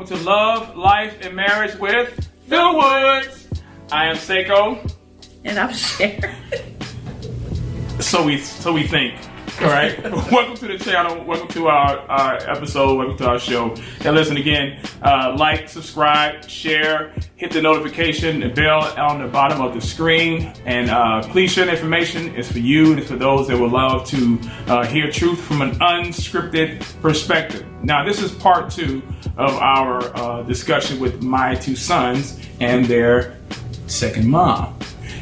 welcome to Love, Life, and Marriage with the Woods. I am Saiko. And I'm Sharon. So we think. All right. Welcome to the channel. Welcome to our episode. Welcome to our show. Now listen again. Like, subscribe, share, hit the notification bell on the bottom of the screen, and please share the information. It's for you and it's for those that would love to hear truth from an unscripted perspective. Now this is part 2 of our discussion with my 2 sons and their second mom.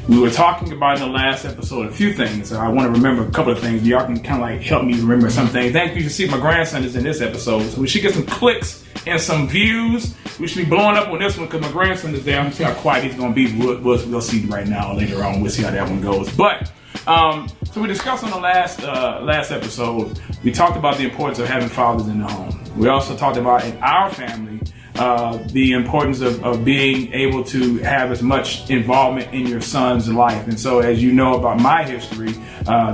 We were talking about in the last episode a few things. I want to remember a couple of things. Y'all can kind of like help me remember some things. Thank you to see my grandson is in this episode. So we should get some clicks and some views. We should be blowing up on this one because my grandson is there. I'm going to see how quiet he's going to be. We'll see right now. Later on, we'll see how that one goes. But so we discussed on the last episode, we talked about the importance of having fathers in the home. We also talked about in our family, the importance of being able to have as much involvement in your son's life. And so as you know about my history,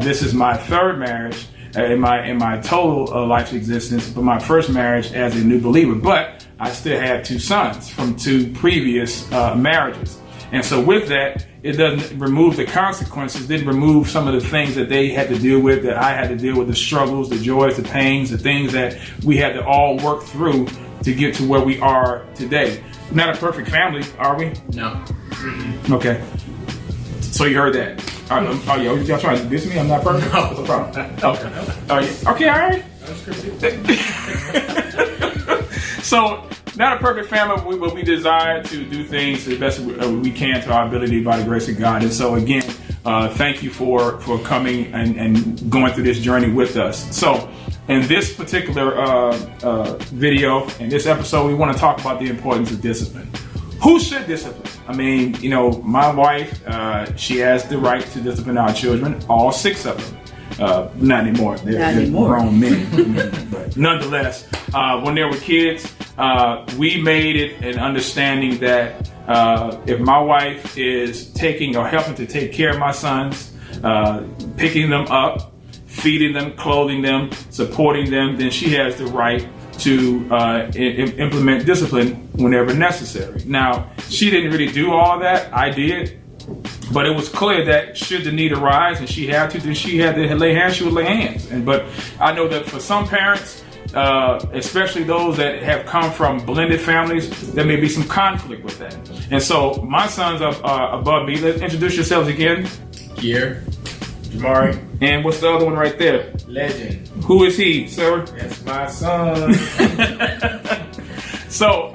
this is my 3rd marriage in my total life's existence, but my first marriage as a new believer. But I still had 2 sons from 2 previous marriages. And so with that, it doesn't remove the consequences, didn't remove some of the things that they had to deal with, that I had to deal with, the struggles, the joys, the pains, the things that we had to all work through to get to where we are today. Not a perfect family, are we? No. Mm-hmm. Okay. So you heard that. Y'all trying to diss me? I'm not perfect? No. What's the problem? Okay. Okay, all right. So, not a perfect family, but we desire to do things the best we can to our ability by the grace of God. And so again, thank you for coming and going through this journey with us. So in this particular video, in this episode, we want to talk about the importance of discipline. Who should discipline? I mean, you know, my wife, she has the right to discipline our children, all 6 of them. Not anymore. They're grown men. But nonetheless, when they were kids, we made it an understanding that if my wife is taking or helping to take care of my sons, picking them up, feeding them, clothing them, supporting them, then she has the right to implement discipline whenever necessary. Now, she didn't really do all that. I did. But it was clear that should the need arise and she had to, then she had to lay hands, she would lay hands. But I know that for some parents, especially those that have come from blended families, there may be some conflict with that. And so my sons are above me. Let's introduce yourselves again. Here, Jamari. And what's the other one right there? Legend. Who is he, sir? That's my son. So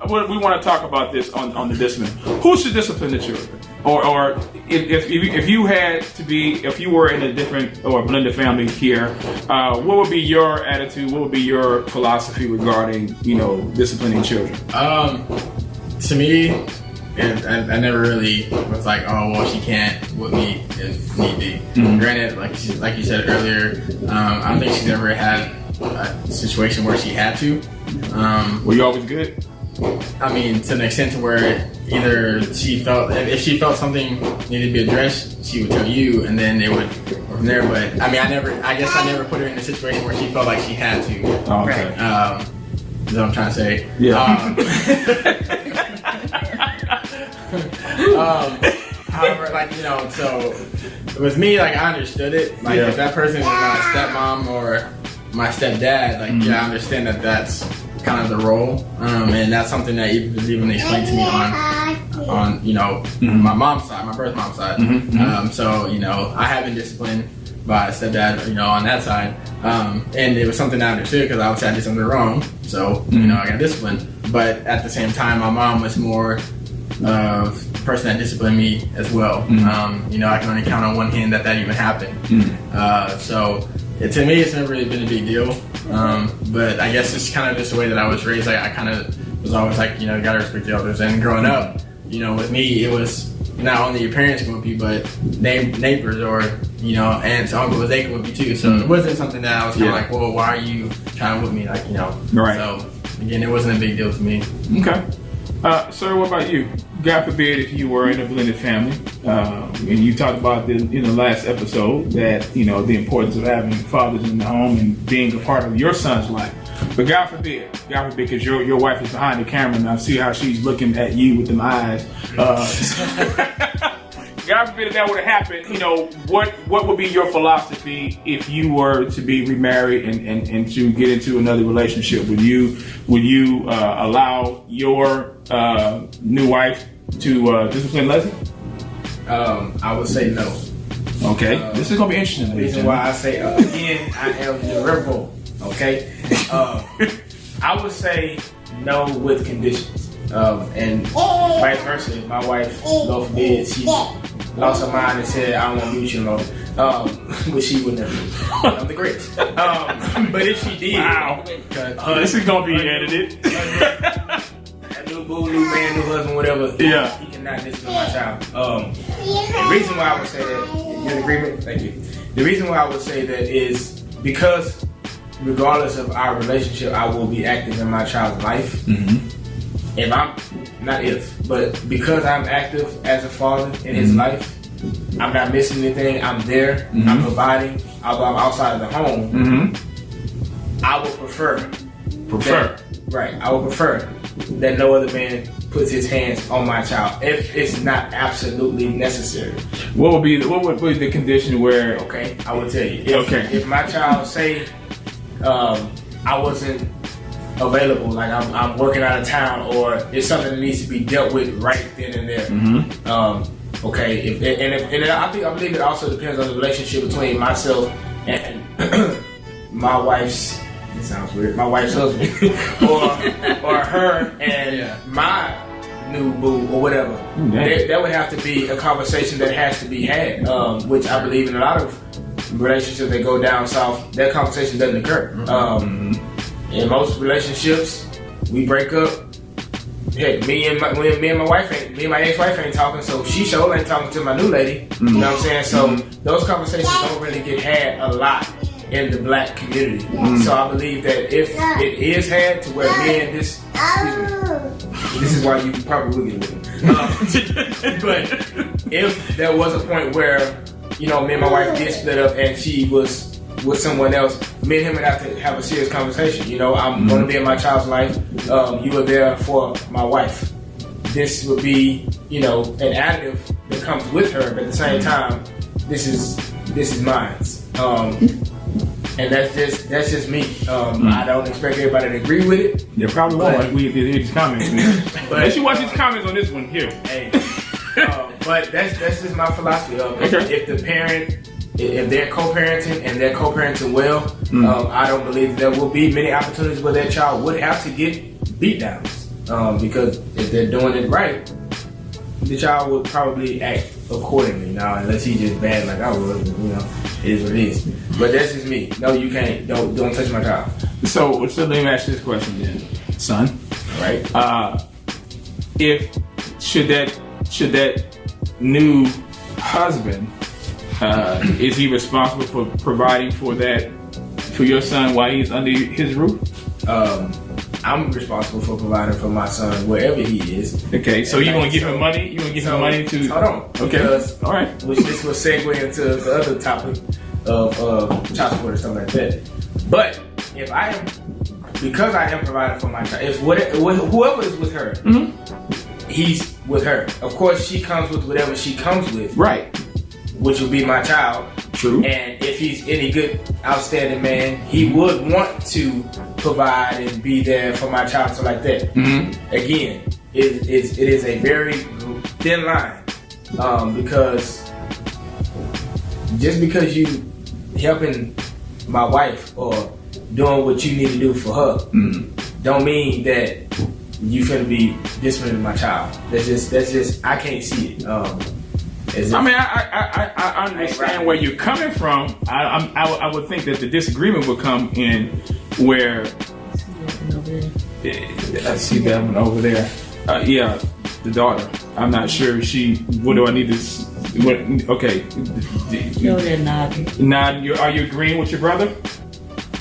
we want to talk about this on the discipline. Who should discipline the children? Or if you had to be, if you were in a different or blended family here, what would be your attitude? What would be your philosophy regarding, you know, disciplining children? To me, I never really was like, oh, well, she can't with me if need be. Mm-hmm. Granted, like you said earlier, I don't think she's ever had a situation where she had to. Were you always good? I mean, to an extent to where either she felt, if she felt something needed to be addressed, she would tell you, and then they would go from there. But I mean, I guess I never put her in a situation where she felt like she had to. Oh, okay. That's what I'm trying to say. Yeah. However, like, you know, so with me, like, I understood it. Like, if that person is my stepmom or my stepdad, like, yeah, I understand that that's kind of the role, and that's something that was even explained to me on you know, my mom's side, my birth mom's side. So, you know, I have been disciplined by a stepdad, you know, on that side, and it was something I understood because obviously I did something wrong, so you know, I got disciplined. But at the same time, my mom was more of the person that disciplined me as well. You know, I can only count on one hand that even happened. So to me, it's never really been a big deal. But I guess it's kind of just the way that I was raised. I kind of was always like, you know, you gotta respect the elders. And growing up, you know, with me, it was not only your parents can whoop you, but neighbors or, you know, aunts, uncles, they can whoop you too. So it wasn't something that I was kind of like, well, why are you trying to whoop me? Like, you know. Right. So again, it wasn't a big deal to me. Okay. Sir, what about you? God forbid if you were in a blended family, and you talked about in the last episode that, you know, the importance of having fathers in the home and being a part of your son's life. But God forbid, because your wife is behind the camera and I see how she's looking at you with them eyes. God forbid if that would have happened, what would be your philosophy if you were to be remarried and to get into another relationship? Would you allow your new wife to discipline Leslie? I would say no. Okay, this is gonna be interesting. The reason why I say again, I am the rebel. Okay, I would say no with conditions, and vice versa. If my wife, Lord forbid, she lost her mind and said, "I don't want to be with you no more," but she would never. I'm the greatest. But if she did, wow, this is gonna be edited. New boo, new man, new husband, whatever. Yeah, he cannot discipline my child. The reason why I would say that, you in agreement? Thank you. The reason why I would say that is because regardless of our relationship, I will be active in my child's life. Mm-hmm. Because I'm active as a father in his life, I'm not missing anything. I'm there. Mm-hmm. I'm providing. Although I'm outside of the home, I would prefer. I would prefer that no other man puts his hands on my child if it's not absolutely necessary. What would be the condition where? Okay, I will tell you. If my child say I wasn't available, like I'm working out of town, or it's something that needs to be dealt with right then and there. Mm-hmm. Okay, I believe it also depends on the relationship between myself and my wife's. It sounds weird. My wife's husband, or her and my new boo, or whatever. That would have to be a conversation that has to be had. Which I believe in a lot of relationships that go down south, that conversation doesn't occur. In most relationships, we break up. Heck, me and my ex-wife ain't talking, so she sure ain't talking to my new lady. Mm-hmm. You know what I'm saying? So those conversations don't really get had a lot in the black community. Mm-hmm. So I believe that if it is had to where me and this is why you probably will get with him. But if there was a point where, me and my wife did split up and she was with someone else, me and him would have to have a serious conversation. I'm going to be in my child's life. You were there for my wife. This would be, an additive that comes with her, but at the same time, this is mine. And that's just me. I don't expect everybody to agree with it. Yeah, probably won't. We hear these comments, man. But let's watch these comments on this one here. Hey, but that's just my philosophy. If they're co-parenting and they're co-parenting well, I don't believe there will be many opportunities where that child would have to get beat downs. Because if they're doing it right, the child would probably act accordingly. Now, unless he's just bad like I was, it is what it is. But that's just me. No, you can't. Don't touch my child. So let me ask you this question then, son. Right? Should that new husband, is he responsible for providing for your son while he's under his roof? I'm responsible for providing for my son wherever he is. Okay, so you're gonna give him money? You gonna give him money to? Hold on. Okay. All right. Which this will segue into the other topic of child support and stuff like that. But because I am providing for my child, whoever is with her, he's with her. Of course, she comes with whatever she comes with. Right. Which would be my child. True. And if he's any good, outstanding man, he would want to provide and be there for my child, so like that. Mm-hmm. Again, it is a very thin line, because just because you helping my wife or doing what you need to do for her, don't mean that you finna be disciplining my child. That's just I can't see it. I understand where you're coming from. I would think that the disagreement would come in where I see that one over there. The daughter. I'm not sure what do I need to? Okay. No, they're not. Nod. Are you agreeing with your brother?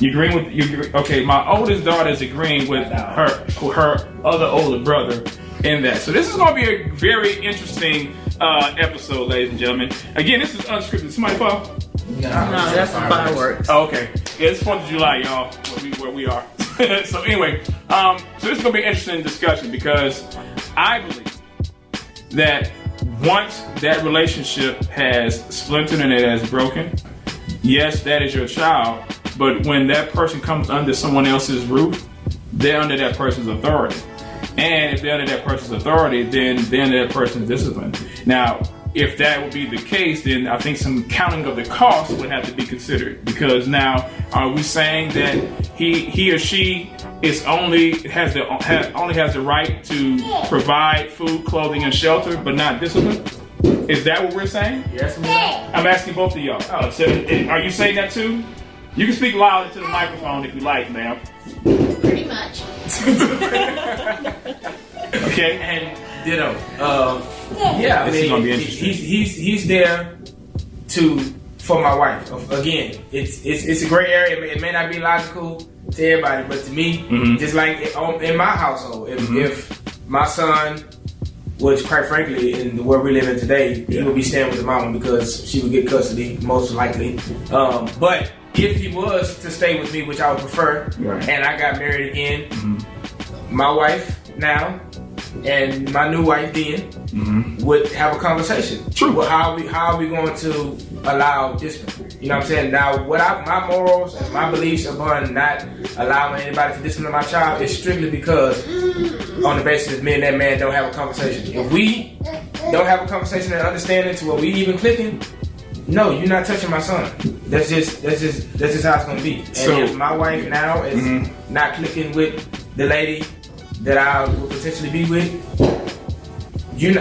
You agreeing with you? Okay, my oldest daughter is agreeing with her other older brother in that. So this is going to be a very interesting episode, ladies and gentlemen. Again, this is Unscripted. Somebody fall? No, that's fireworks. Oh, okay. Yeah, it's 4th of July, y'all. Where we are. So anyway, so this is going to be an interesting discussion because I believe that once that relationship has splintered and it has broken, yes, that is your child, but when that person comes under someone else's roof, they're under that person's authority. And if they're under that person's authority, then they're under that person's discipline. Now, if that would be the case, then I think some counting of the costs would have to be considered. Because now, are we saying that he or she is only has the right to provide food, clothing, and shelter, but not discipline? Is that what we're saying? Yes, I'm asking both of y'all. Oh, so are you saying that too? You can speak loud into the microphone if you like, ma'am. Pretty much. Okay. And ditto. Yeah, I This is gonna be mean, interesting. he's there for my wife. Again, it's a gray area. It may not be logical to everybody, but to me, just like in my household, if my son was, quite frankly, in the world we live in today, he would be staying with the mama because she would get custody, most likely. But if he was to stay with me, which I would prefer, and I got married again, my wife now and my new wife then would have a conversation. True. Well, how are we going to allow discipline? You know what I'm saying? Now, my morals and my beliefs upon not allowing anybody to discipline my child is strictly because on the basis that me and that man don't have a conversation. If we don't have a conversation and understanding to where we even clicking, no, you're not touching my son. That's just how it's gonna be. And So, if my wife now is not clicking with the lady that I will potentially be with,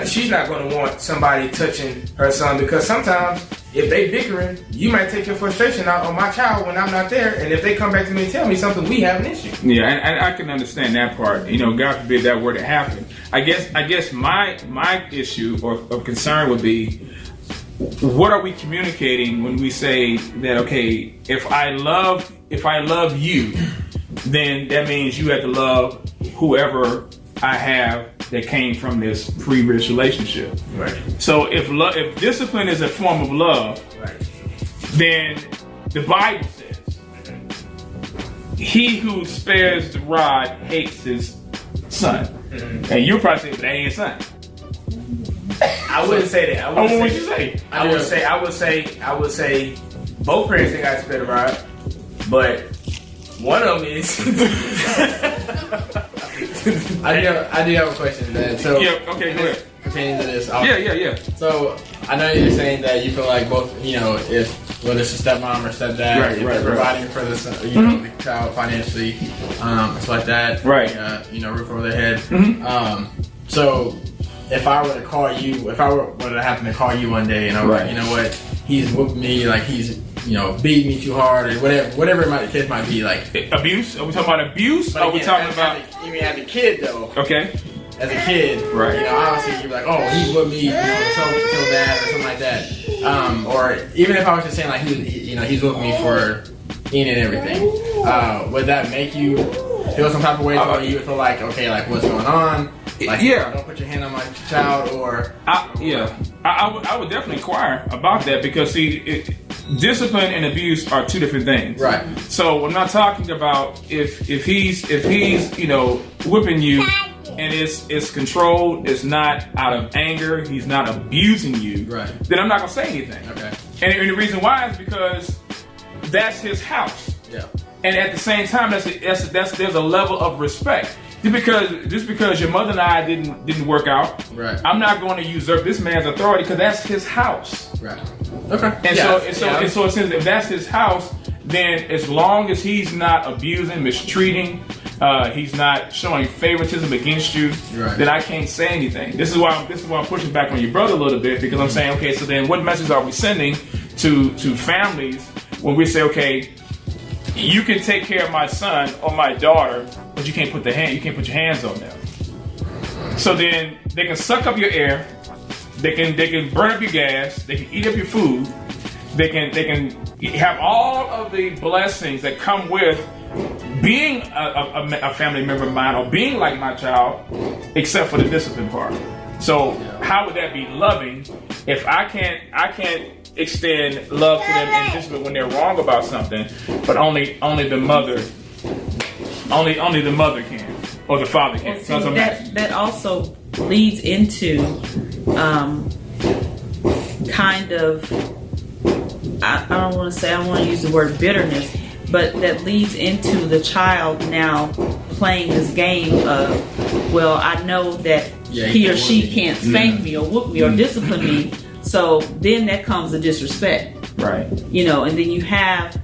she's not gonna want somebody touching her son, because sometimes if they bickering, you might take your frustration out on my child when I'm not there, and if they come back to me and tell me something, we have an issue. Yeah, and I can understand that part. You know, God forbid that were to happen. I guess my issue or concern would be, what are we communicating when we say that, okay, if I love you, then that means you have to love whoever I have that came from this previous relationship. Right. So if discipline is a form of love, then the Bible says, he who spares the rod hates his son. And you'll probably say, but that ain't his son. I wouldn't say that. What would you say? I would say both parents think I spit a rod, but one of them is. I do have a question, man. So Yeah, okay, go ahead. pertaining to this. Yeah. So I know you're saying that you feel like both, if whether it's a stepmom or stepdad, if they're providing for the son, the child financially, stuff like that, Right. Roof over their head. So if I were to call you, if I were to happen to call you one day and I'm like, you know what, he's whooped me, like he's beat me too hard, or whatever the case might be, like Abuse? Are we talking about abuse? Or are we talking about? Even as a kid though. Okay. As a kid, obviously you're like, oh, he whipped me, so bad, or something like that. Or even if I was just saying like he's whipped me for eating and everything, would that make you feel some type of way? Or you would feel like, okay, like what's going on? Like, don't put your hand on my child, or I would definitely inquire about that, because see, discipline and abuse are two different things. Right. So I'm not talking about if he's whipping you and it's controlled, it's not out of anger, he's not abusing you. Right. Then I'm not gonna say anything. Okay. And the reason why is because that's his house. Yeah. And at the same time, there's a level of respect. Just because your mother and I didn't work out, right, I'm not going to usurp this man's authority, because that's his house. Right. Okay. And so since if that's his house, then as long as he's not abusing, mistreating, he's not showing favoritism against you, then I can't say anything. This is why I'm pushing back on your brother a little bit, because I'm saying, okay, so then what message are we sending to families when we say, okay, you can take care of my son or my daughter, but you can't put your hands on them. So then they can suck up your air, they can burn up your gas, they can eat up your food, they can have all of the blessings that come with being a family member of mine or being like my child, except for the discipline part. So how would that be loving if I can't extend love to them and discipline when they're wrong about something, but only the mother Only the mother can, or the father can. Well, see, that also leads into kind of, I don't want to use the word bitterness, but that leads into the child now playing this game of, well, I know that he or she can't spank me or whoop me or discipline me, so then that comes the disrespect. Right. You know, and then you have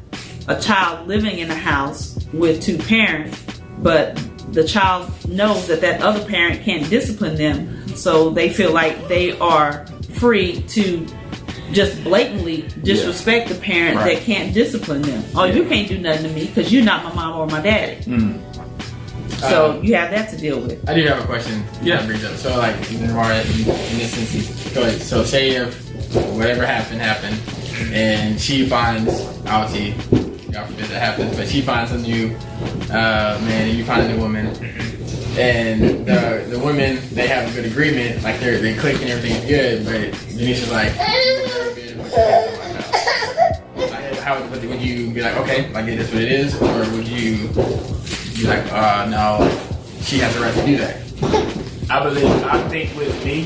a child living in a house with two parents, but the child knows that other parent can't discipline them, so they feel like they are free to just blatantly disrespect the parent that can't discipline them. Oh, you can't do nothing to me because you're not my mom or my daddy. So you have that to deal with. I do have a question. Yeah. So like in this instance, so say if whatever happened, and she finds, obviously, God forbid that happens, but she finds a new man and you find a new woman, and the women, they have a good agreement, like they click and everything's good, but Denise is like, how would you be like, okay, like it is what it is, or would you be like, no, she has the right to do that? I think with me,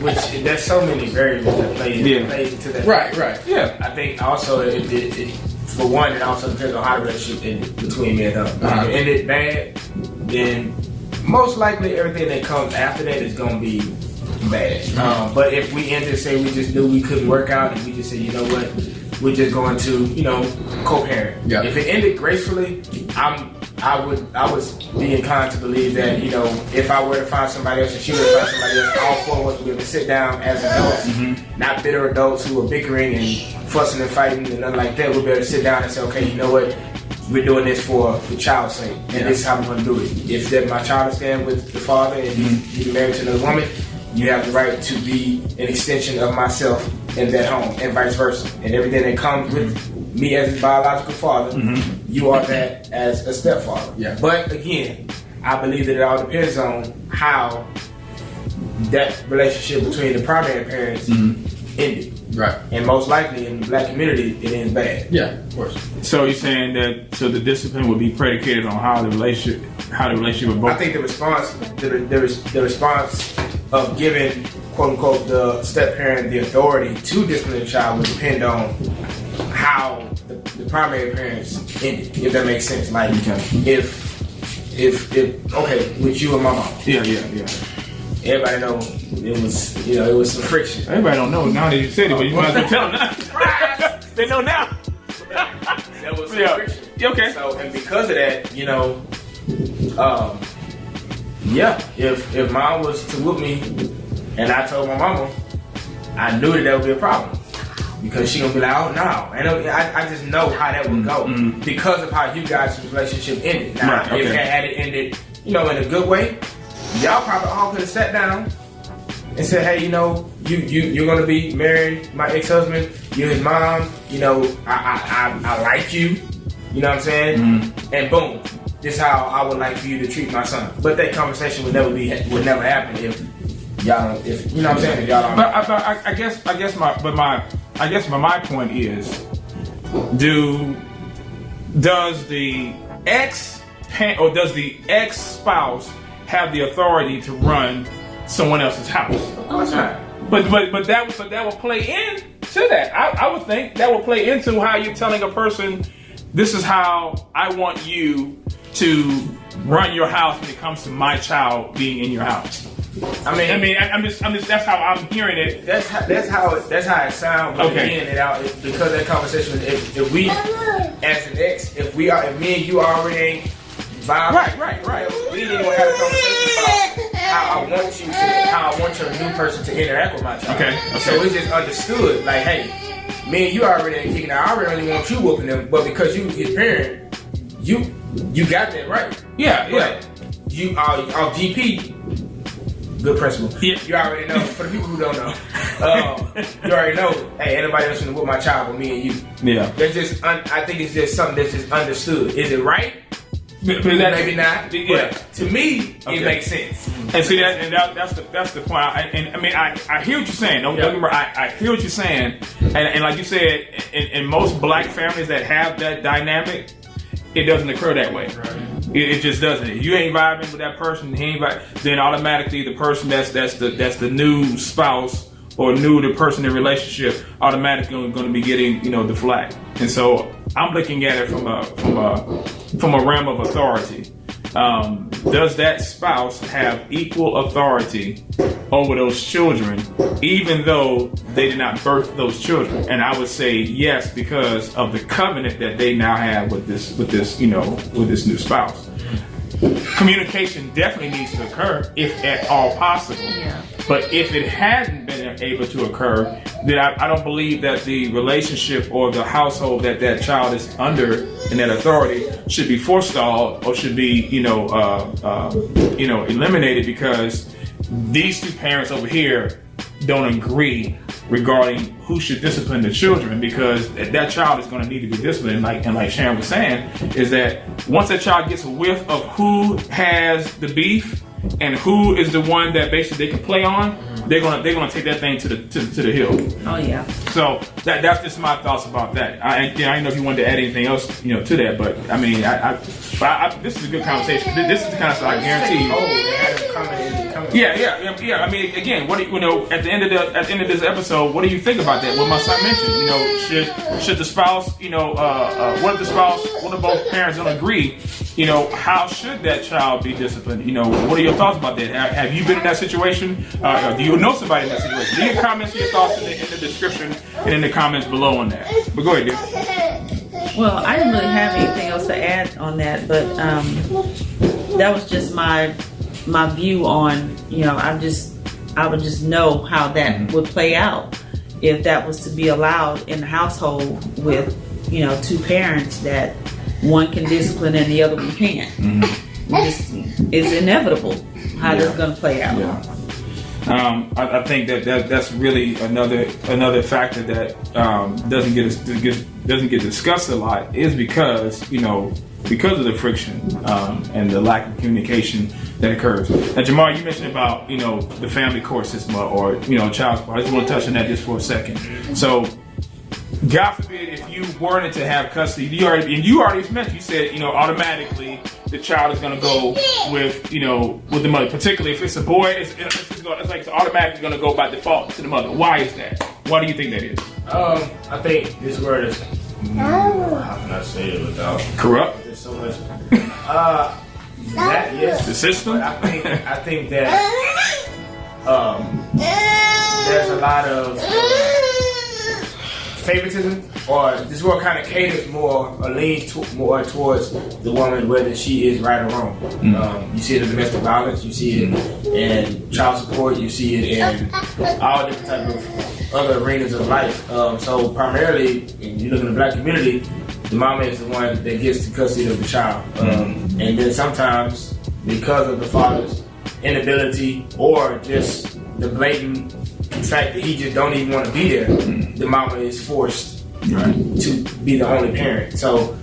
which there's so many variables that play into that. Right. Yeah. I think also it for one, it also depends on how the relationship ended between me and her. If it ended bad, then most likely everything that comes after that is going to be bad. But if we ended, say we just knew we couldn't work out, and we just said, you know what, we're just going to, co-parent. Yeah. If it ended gracefully, I would be inclined to believe that, if I were to find somebody else and she were to find somebody else, all four of us would be able to sit down as adults, not bitter adults who are bickering and fussing and fighting and nothing like that. We'd be able to sit down and say, okay, you know what? We're doing this for the child's sake, and this is how we're going to do it. If that my child is staying with the father and he's married to another woman, you have the right to be an extension of myself in that home, and vice versa. And everything that comes with me as his biological father, you are that as a stepfather. Yeah. But again, I believe that it all depends on how that relationship between the primary parents ended. Right. And most likely in the black community, it ends bad. Yeah, of course. So you're saying that the discipline would be predicated on how the relationship with both. I think the response of giving, quote unquote, the step parent the authority to discipline the child would depend on how the primary parents ended, if that makes sense. Like if with you and my mom. Yeah. Everybody know it was some friction. Everybody don't know now that you said it, but you might as well tell them now. They know now. That was some friction. Okay. So, and because of that, if mom was to whoop me and I told my mama, I knew that would be a problem. Because she gonna be like, oh no. And I just know how that would go. Because of how you guys' relationship ended. Now, if had it ended, in a good way, y'all probably all could have sat down and said, hey, you're gonna be married, my ex-husband, you're his mom, I like you, you know what I'm saying? And boom, this is how I would like for you to treat my son. But that conversation would never happen if y'all, if you know what I'm saying, if y'all don't. But I guess my point is, does the ex-spouse have the authority to run someone else's house? Of course not. But that will play into that. I would think that will play into how you're telling a person, this is how I want you to run your house when it comes to my child being in your house. I'm just. That's how I'm hearing it. That's how it sounds. But again, because that conversation. If we, as an ex, if me and you already ain't vibing, right. We didn't even have a conversation about how I want your new person to interact with my child. Okay. So we just understood, like, hey, me and you already ain't kicking out. I already want you whooping them, but because you his parent, you got that right. Yeah. But you are GP. Good principle. Yeah. You already know. For the people who don't know, you already know. Hey, anybody else gonna whoop my child but me and you? Yeah. That's just. I think it's just something that's just understood. Is it right? Maybe not. Yeah. But to me, it makes sense. And see that's the point. I hear what you're saying. Don't get me wrong. I hear what you're saying. And like you said, in most black families that have that dynamic, it doesn't occur that way. It just doesn't. If you ain't vibing with that person, then automatically the person that's the new spouse or the person in relationship automatically going to be getting the flack. And so I'm looking at it from a realm of authority. Does that spouse have equal authority over those children, even though they did not birth those children? And I would say yes, because of the covenant that they now have with this new spouse. Communication definitely needs to occur if at all possible. Yeah. But if it hadn't been able to occur, then I don't believe that the relationship or the household that child is under and that authority should be forestalled or should be eliminated because these two parents over here don't agree regarding who should discipline the children, because that child is going to need to be disciplined. Like Sharon was saying, is that once that child gets a whiff of who has the beef and who is the one that basically they can play on, they're gonna take that thing to the hill. Oh yeah. So that's just my thoughts about that. I don't know if you wanted to add anything else to that, but I mean, this is a good conversation. This is the kind of stuff I guarantee you. Yeah. I mean, again, what at the end of this episode, what do you think about that? What my son mentioned, should the spouse, what if both parents don't agree? How should that child be disciplined? What are your thoughts about that? Have you been in that situation? Do you know somebody in that situation? Leave your comments and your thoughts in the description and in the comments below on that. But go ahead, dude. Well, I didn't really have anything else to add on that, but that was just my view on, I would just know how that would play out if that was to be allowed in the household with, two parents that one can discipline and the other one can't. It's inevitable how this is going to play out. Yeah. I think that's really another factor that doesn't get discussed a lot is because of the friction and the lack of communication that occurs. Now, Jamar, you mentioned about the family court system or child support. I just want to touch on that just for a second. So, God forbid if you weren't to have custody, you already mentioned, you said automatically the child is going to go with the mother. Particularly if it's a boy, it's like it's automatically going to go by default to the mother. Why is that? Why do you think that is? I think this word is how can I say it without corrupt? There's so much. That yes, the system. But I think that there's a lot of favoritism, or this world kind of caters more or leans more towards the woman, whether she is right or wrong. You see it in domestic violence, you see it in child support, you see it in all different types of other arenas of life. So primarily, when you look in the black community, the mama is the one that gets the custody of the child. And then sometimes, because of the father's inability or just the blatant fact that he just don't even want to be there, the mama is forced to be the only parent. So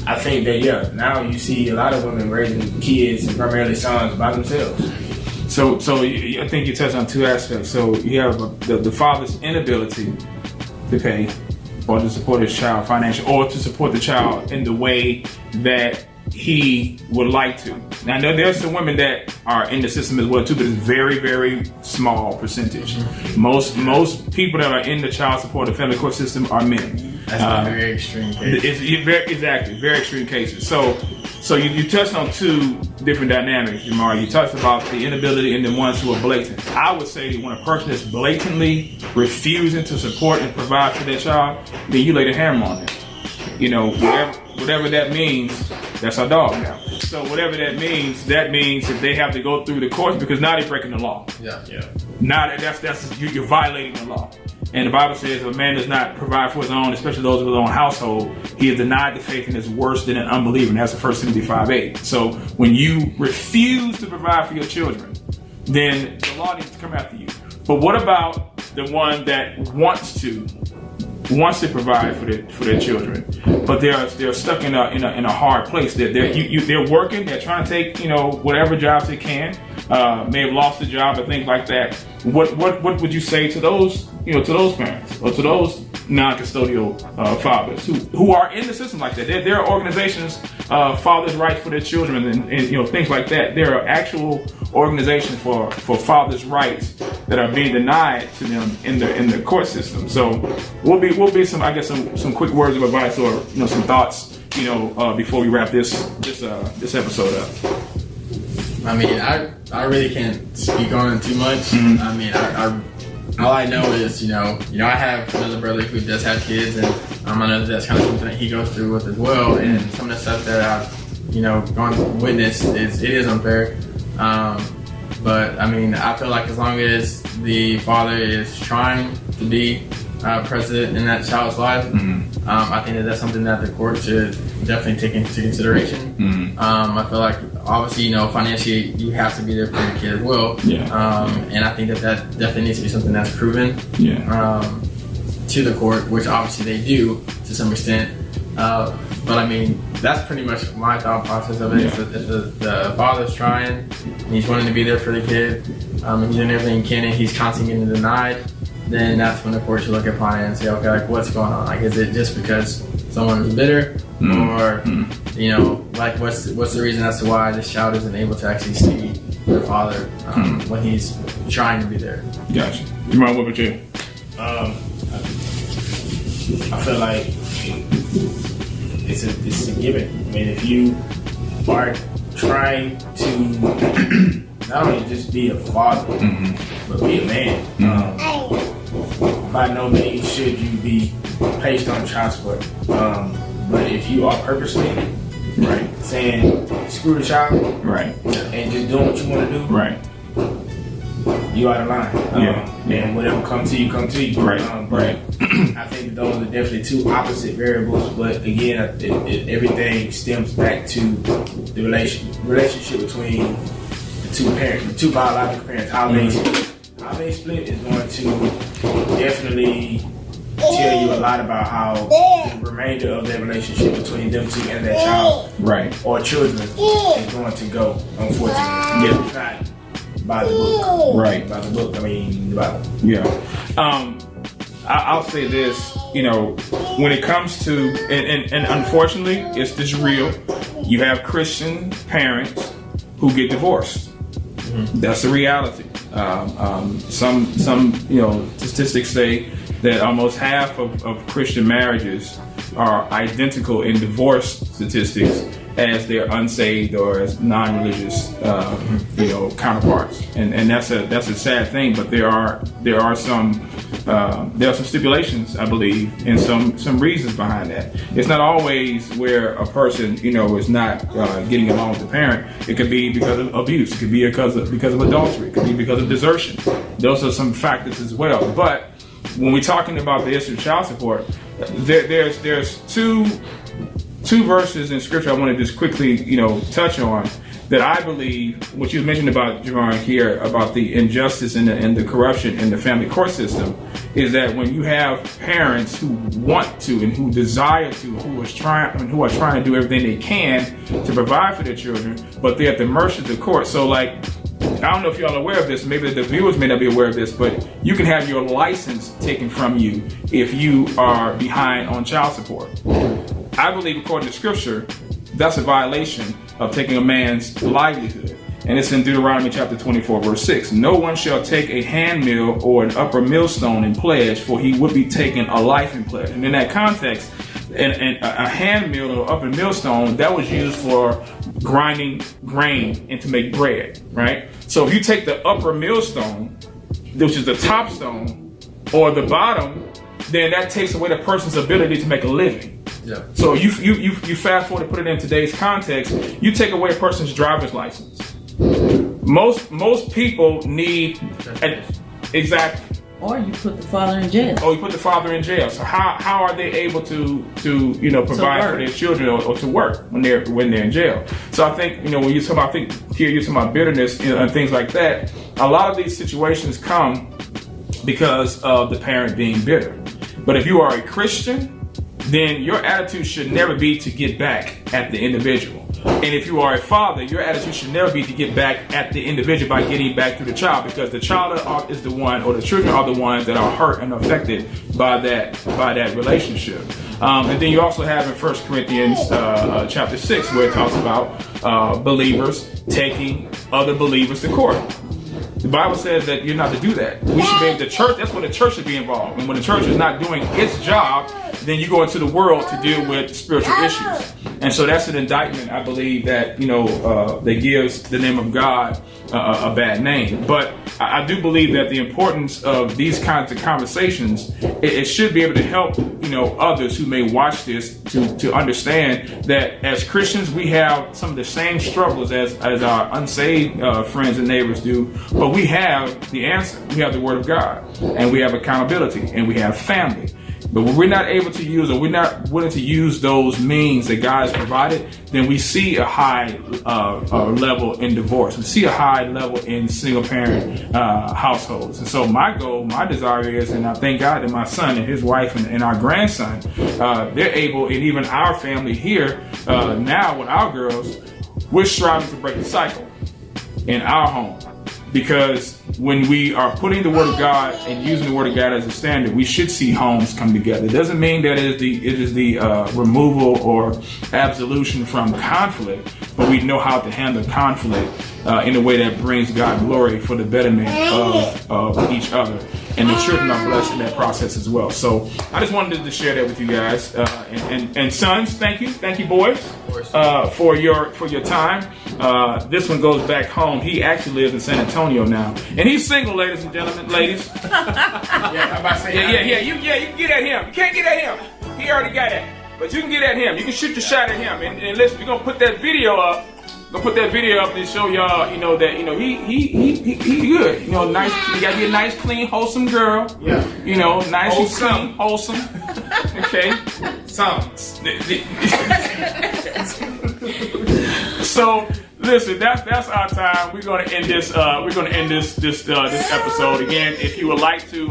I think that now you see a lot of women raising kids, and primarily sons, by themselves. So I think you touched on two aspects. So you have the father's inability to pay or to support his child financially, or to support the child in the way that he would like to. Now, I know there's some women that are in the system as well too, but it's very, very small percentage. Most people that are in the child support or family court system are men. That's a very extreme case. Exactly, very extreme cases. So you touched on two different dynamics, Jamar. You touched about the inability and the ones who are blatant. I would say when a person is blatantly refusing to support and provide for their child, then you lay the hammer on it. Whatever that means, that's our dog now. So whatever that means that they have to go through the courts, because now they're breaking the law. Yeah. Now that's you're violating the law. And the Bible says if a man does not provide for his own, especially those of his own household, he is denied the faith and is worse than an unbeliever. And that's the 1 Timothy 5:8. So when you refuse to provide for your children, then the law needs to come after you. But what about the one that wants to provide for their children, but they're stuck in a hard place. They're working. They're trying to take whatever jobs they can. May have lost a job or things like that. What would you say to those parents or to those non-custodial fathers who are in the system like that? There are organizations fathers' rights for their children and things like that. There are actual organizations for fathers' rights that are being denied to them in the court system. So we'll be some quick words of advice or some thoughts before we wrap this episode up. I mean, I really can't speak on it too much. Mm-hmm. I mean, all I know is, I have another brother who does have kids, and I know that's kind of something that he goes through with as well. And some of the stuff that I've, gone to witness it is unfair. But I mean, I feel like as long as the father is trying to be present in that child's life, I think that's something that the court should definitely take into consideration. I feel like obviously, financially you have to be there for your kid as well. And I think that definitely needs to be something that's proven to the court, which obviously they do to some extent. But I mean, that's pretty much my thought process of it. If the father's trying, and he's wanting to be there for the kid, and he's doing everything he can, and he's constantly getting denied, then that's when the court should look upon it and say, okay, like what's going on? Like, is it just because someone is bitter, or like what's the reason as to why this child isn't able to actually see their father when he's trying to be there? Gotcha. Jamal, what about you? I feel like it's a given. I mean, if you are trying to not only just be a father, but be a man, by no means should you be placed on child support. But if you are purposely saying screw the child, and just doing what you want to do, you out of line. And whatever come to you, come to you. But I think that those are definitely two opposite variables. But again, everything stems back to the relationship between the two biological parents. How they split is going to definitely tell you a lot about how the remainder of that relationship between them two and their child, or children, is going to go. Unfortunately, it's not by the book, by the book. I mean, the Bible. I'll say this. When it comes to and unfortunately, it's just real. You have Christian parents who get divorced. That's the reality. Some statistics say that almost half of Christian marriages are identical in divorce statistics as their unsaved or as non-religious counterparts, and that's a sad thing. But there are some stipulations, I believe, and some reasons behind that. It's not always where a person is not getting along with the parent. It could be because of abuse. It could be because of adultery. It could be because of desertion. Those are some factors as well. But when we're talking about the issue of child support, there's two verses in scripture I want to just quickly touch on that I believe what you mentioned about Jerron here about the injustice and the corruption in the family court system is that when you have parents who want to and who desire to, who are trying to do everything they can to provide for their children, but they're at the mercy of the court. So like, I don't know if y'all are aware of this, maybe the viewers may not be aware of this, but you can have your license taken from you if you are behind on child support. I believe, according to scripture, that's a violation of taking a man's livelihood. And it's in Deuteronomy chapter 24, verse 6. No one shall take a handmill or an upper millstone in pledge, for he would be taking a life in pledge. And in that context, and a handmill or upper millstone, that was used for grinding grain and to make bread, right? So if you take the upper millstone, which is the top stone, or the bottom, then that takes away the person's ability to make a living. Yeah. So you fast forward to put it in today's context, you take away a person's driver's license. Most people need exactly. Or you put the father in jail. So how are they able to provide for their children or to work when they're in jail? So I think when you talk about, I think here you're talking about bitterness and things like that. A lot of these situations come because of the parent being bitter. But if you are a Christian, then your attitude should never be to get back at the individual. And if you are a father, your attitude should never be to get back at the individual by getting back to the child, because the child is the one, or the children are the ones that are hurt and affected by that relationship. And then you also have in 1 Corinthians chapter 6 where it talks about believers taking other believers to court. The Bible says that you're not to do that. We should be the church. That's when the church should be involved. And when the church is not doing its job, then you go into the world to deal with spiritual issues. And so that's an indictment, I believe, that that gives the name of God a bad name. But I do believe that the importance of these kinds of conversations, it should be able to help others who may watch this to understand that as Christians we have some of the same struggles as our unsaved friends and neighbors do, but we have the answer. We have the Word of God, and we have accountability, and we have family. But when we're not able to use, or we're not willing to use those means that God has provided, then we see a high level in divorce. We see a high level in single parent households. And so my goal, my desire is, and I thank God that my son and his wife and our grandson, they're able, and even our family here now with our girls, we're striving to break the cycle in our home. Because when we are putting the Word of God and using the Word of God as a standard, we should see homes come together. It doesn't mean that it is the removal or absolution from conflict, but we know how to handle conflict in a way that brings God glory for the betterment of each other. And the children are blessed in that process as well. So I just wanted to share that with you guys. And sons, thank you, boys, for your time. This one goes back home. He actually lives in San Antonio now, and he's single, ladies and gentlemen, ladies. Yeah, I'm about to say You can get at him. You can't get at him. He already got it. But you can get at him. You can shoot your shot at him. And listen, we're gonna put that video up. And show y'all, he good. Nice. You gotta be a nice, clean, wholesome girl. Yeah. Nice Wholesome. and clean, wholesome. Okay. So listen, that's our time. We're gonna end this. This episode again. If you would like to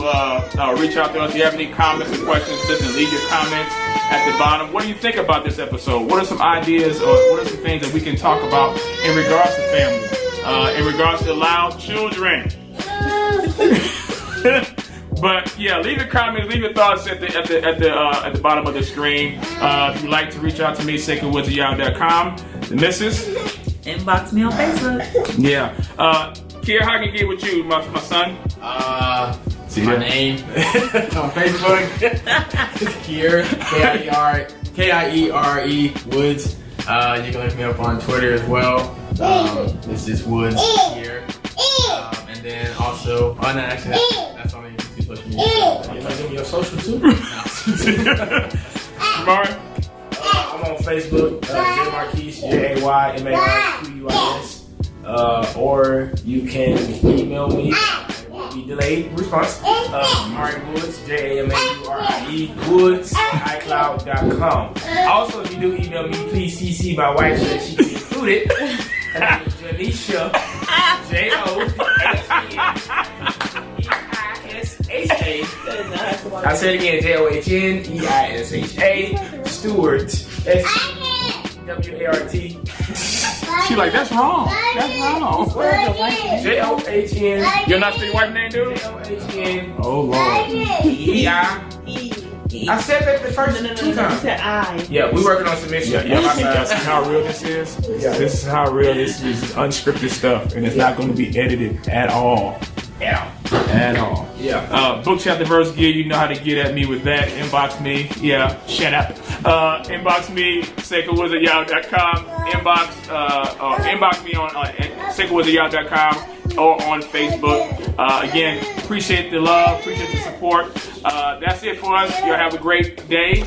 reach out to us, if you have any comments or questions, listen, leave your comments at the bottom. What do you think about this episode? What are some ideas, or what are some things that we can talk about in regards to family, in regards to loud children? But yeah, leave your comments, leave your thoughts at the bottom of the screen. If you'd like to reach out to me, SaikoWoods@yahoo.com. The missus, inbox me on Facebook. Yeah. Kier, how can I get with you, my son? My name on Facebook. Kier, Kiere Woods. You can look me up on Twitter as well. This is Woods Kier. And then also, that's only two social media. You gonna give me your social too? Mark? I'm on Facebook, J Marquise, JAYMARQUIS. Or you can email me. It will be delayed response. Mari Woods, JAMAURIE Woods, iCloud.com. Also, if you do email me, please CC my wife so that she can be included. Her name is Janisha, JOHNEISHA. I said it again, JOHNEISHA. Stewart, SWART. She's like, that's wrong. That's wrong. JOHN. You're not saying your wife's name, dude? JOHN. Oh, Lord. I said that the first two times. You said I. Yeah, we working on submission. Yeah, see how real this is? Yeah. This is how real this is. Unscripted stuff, and it's not going to be edited at all. At all. Yeah. Book, chapter, verse, gear. You know how to get at me with that. Inbox me. Yeah, shut up. Inbox me, SaikoWoods@yahoo.com. Inbox me on SaikoWoods@yahoo.com or on Facebook. Again, appreciate the love, appreciate the support. That's it for us. Y'all have a great day.